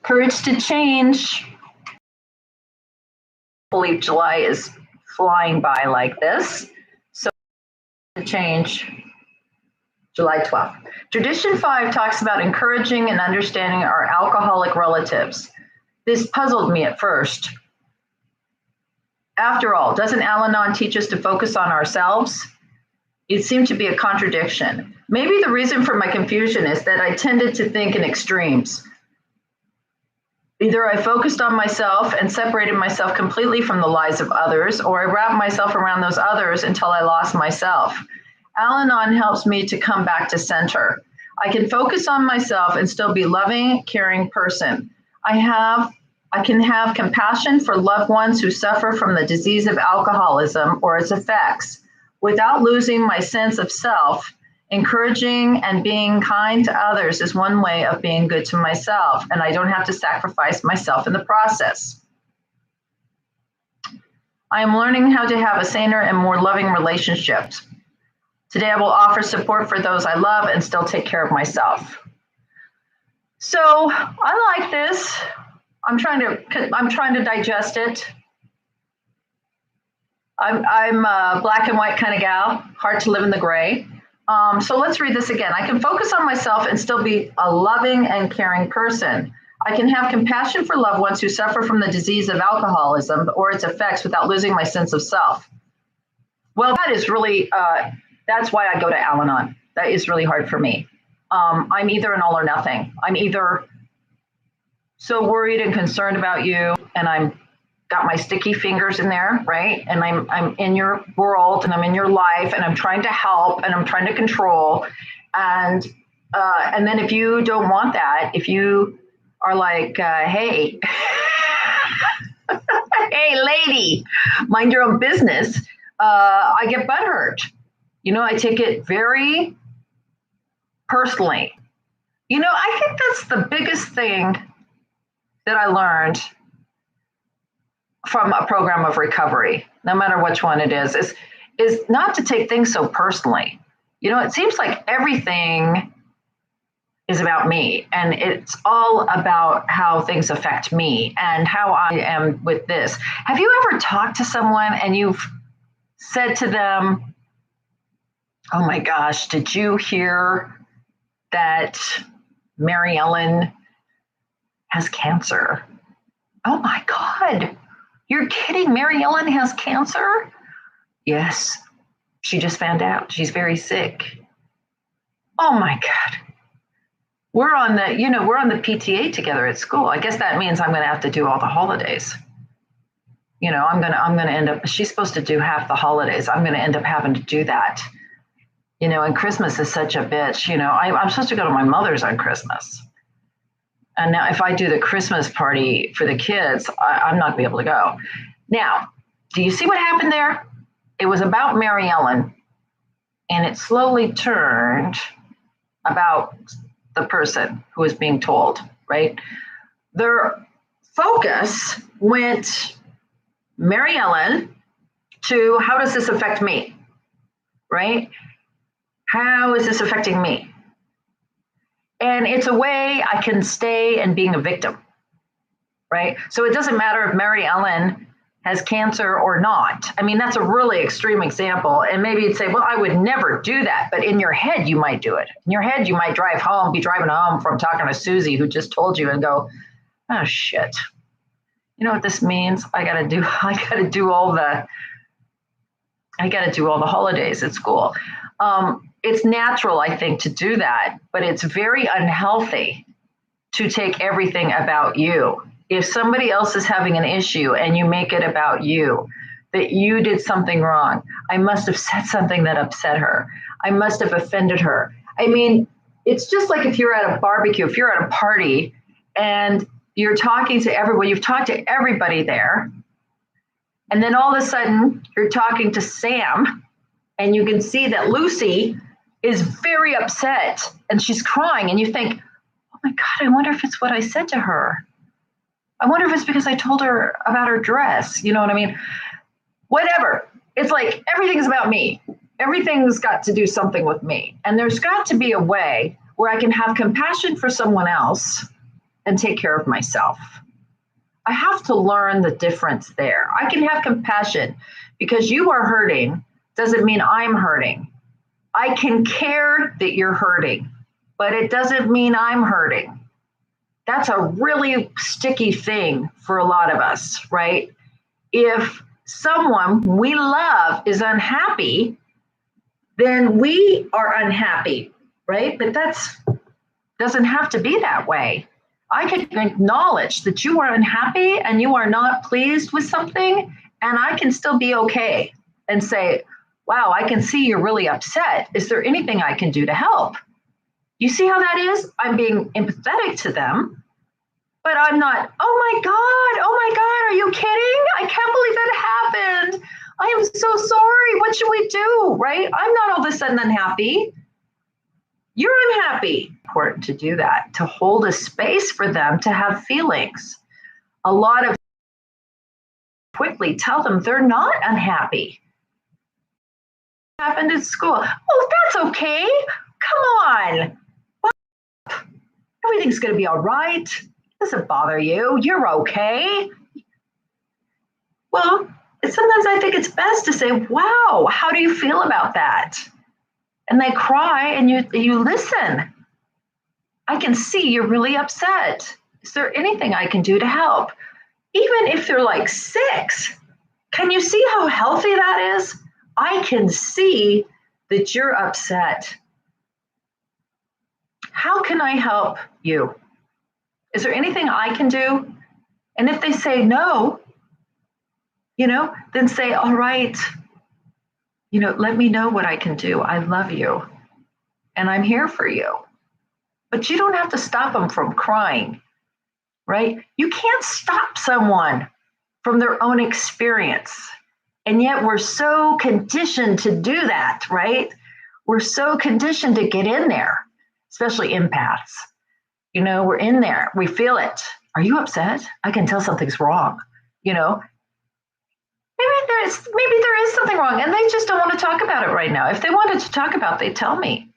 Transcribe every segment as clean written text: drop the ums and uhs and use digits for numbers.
Courage to change. I believe July is flying by like this. So to change, July 12th. Tradition 5 talks about encouraging and understanding our alcoholic relatives. This puzzled me at first. After all, doesn't Al-Anon teach us to focus on ourselves? It seemed to be a contradiction. Maybe the reason for my confusion is that I tended to think in extremes. Either I focused on myself and separated myself completely from the lives of others, or I wrapped myself around those others until I lost myself. Al-Anon helps me to come back to center. I can focus on myself and still be a loving, caring person. I can have compassion for loved ones who suffer from the disease of alcoholism or its effects without losing my sense of self. Encouraging and being kind to others is one way of being good to myself, and I don't have to sacrifice myself in the process. I am learning how to have a saner and more loving relationships. Today I will offer support for those I love and still take care of myself. So I like this. I'm trying to digest it. I'm a black and white kind of gal, hard to live in the gray. So let's read this again. I can focus on myself and still be a loving and caring person. I can have compassion for loved ones who suffer from the disease of alcoholism or its effects without losing my sense of self. Well, that is really, that's why I go to Al-Anon. That is really hard for me. I'm either an all or nothing. I'm either so worried and concerned about you, and I'm got my sticky fingers in there, right? And I'm in your world, and I'm in your life, and I'm trying to help, and I'm trying to control, and then if you don't want that, if you are like, hey, hey, lady, mind your own business, I get butthurt. You know, I take it very personally. You know, I think that's the biggest thing that I learned from a program of recovery, no matter which one it is not to take things so personally. You know, it seems like everything is about me, and it's all about how things affect me and how I am with this. Have you ever talked to someone and you've said to them, oh my gosh, did you hear that Mary Ellen has cancer? Oh my God, you're kidding. Mary Ellen has cancer? Yes, she just found out. She's very sick. Oh my God. We're on the PTA together at school. I guess that means I'm going to have to do all the holidays. You know, I'm going to end up, she's supposed to do half the holidays. I'm going to end up having to do that. You know, and Christmas is such a bitch. You know, I'm supposed to go to my mother's on Christmas. And now if I do the Christmas party for the kids, I'm not going to be able to go. Now, do you see what happened there? It was about Mary Ellen, and it slowly turned about the person who was being told, right? Their focus went Mary Ellen to how does this affect me, right? How is this affecting me? And it's a way I can stay in being a victim, right? So it doesn't matter if Mary Ellen has cancer or not. I mean, that's a really extreme example. And maybe you'd say, well, I would never do that. But in your head, you might do it. In your head, you might be driving home from talking to Susie, who just told you, and go, oh, shit. You know what this means? I got to do all the holidays at school. It's natural, I think, to do that, but it's very unhealthy to take everything about you. If somebody else is having an issue and you make it about you, that you did something wrong, I must have said something that upset her, I must have offended her. I mean, it's just like if you're at a barbecue, if you're at a party and you're talking to everyone, you've talked to everybody there, and then all of a sudden you're talking to Sam, and you can see that Lucy is very upset and she's crying, and you think, oh my God, I wonder if it's what I said to her. I wonder if it's because I told her about her dress. You know what I mean? Whatever. It's like everything's about me. Everything's got to do something with me. And there's got to be a way where I can have compassion for someone else and take care of myself. I have to learn the difference there. I can have compassion because you are hurting doesn't mean I'm hurting. I can care that you're hurting, but it doesn't mean I'm hurting. That's a really sticky thing for a lot of us, right? If someone we love is unhappy, then we are unhappy, right? But that's doesn't have to be that way. I can acknowledge that you are unhappy and you are not pleased with something, and I can still be okay and say, wow, I can see you're really upset. Is there anything I can do to help? You see how that is? I'm being empathetic to them, but I'm not, oh my God, are you kidding? I can't believe that happened. I am so sorry. What should we do? Right? I'm not all of a sudden unhappy. You're unhappy. Important to do that, to hold a space for them to have feelings. A lot of quickly tell them they're not unhappy. Happened at school. Oh, that's okay. Come on. Everything's going to be all right. It doesn't bother you. You're okay. Well, sometimes I think it's best to say, wow, how do you feel about that? And they cry and you listen. I can see you're really upset. Is there anything I can do to help? Even if they're like 6, can you see how healthy that is? I can see that you're upset. How can I help you? Is there anything I can do? And if they say no, then say, all right, let me know what I can do. I love you and I'm here for you. But you don't have to stop them from crying, right? You can't stop someone from their own experience. And yet we're so conditioned to do that, right? We're so conditioned to get in there, especially empaths. We're in there. We feel it. Are you upset? I can tell something's wrong. Maybe there is something wrong and they just don't want to talk about it right now. If they wanted to talk about it, they'd tell me.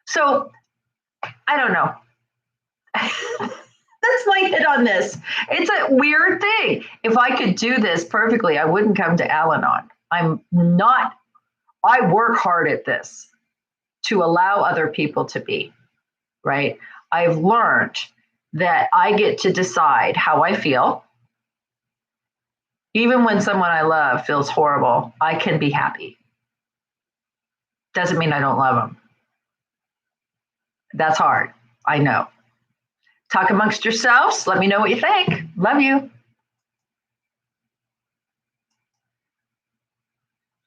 So I don't know. That's my hit on this. It's a weird thing. If I could do this perfectly, I wouldn't come to Al-Anon. I work hard at this to allow other people to be, right? I've learned that I get to decide how I feel. Even when someone I love feels horrible, I can be happy. Doesn't mean I don't love them. That's hard. I know. Talk amongst yourselves. Let me know what you think. Love you.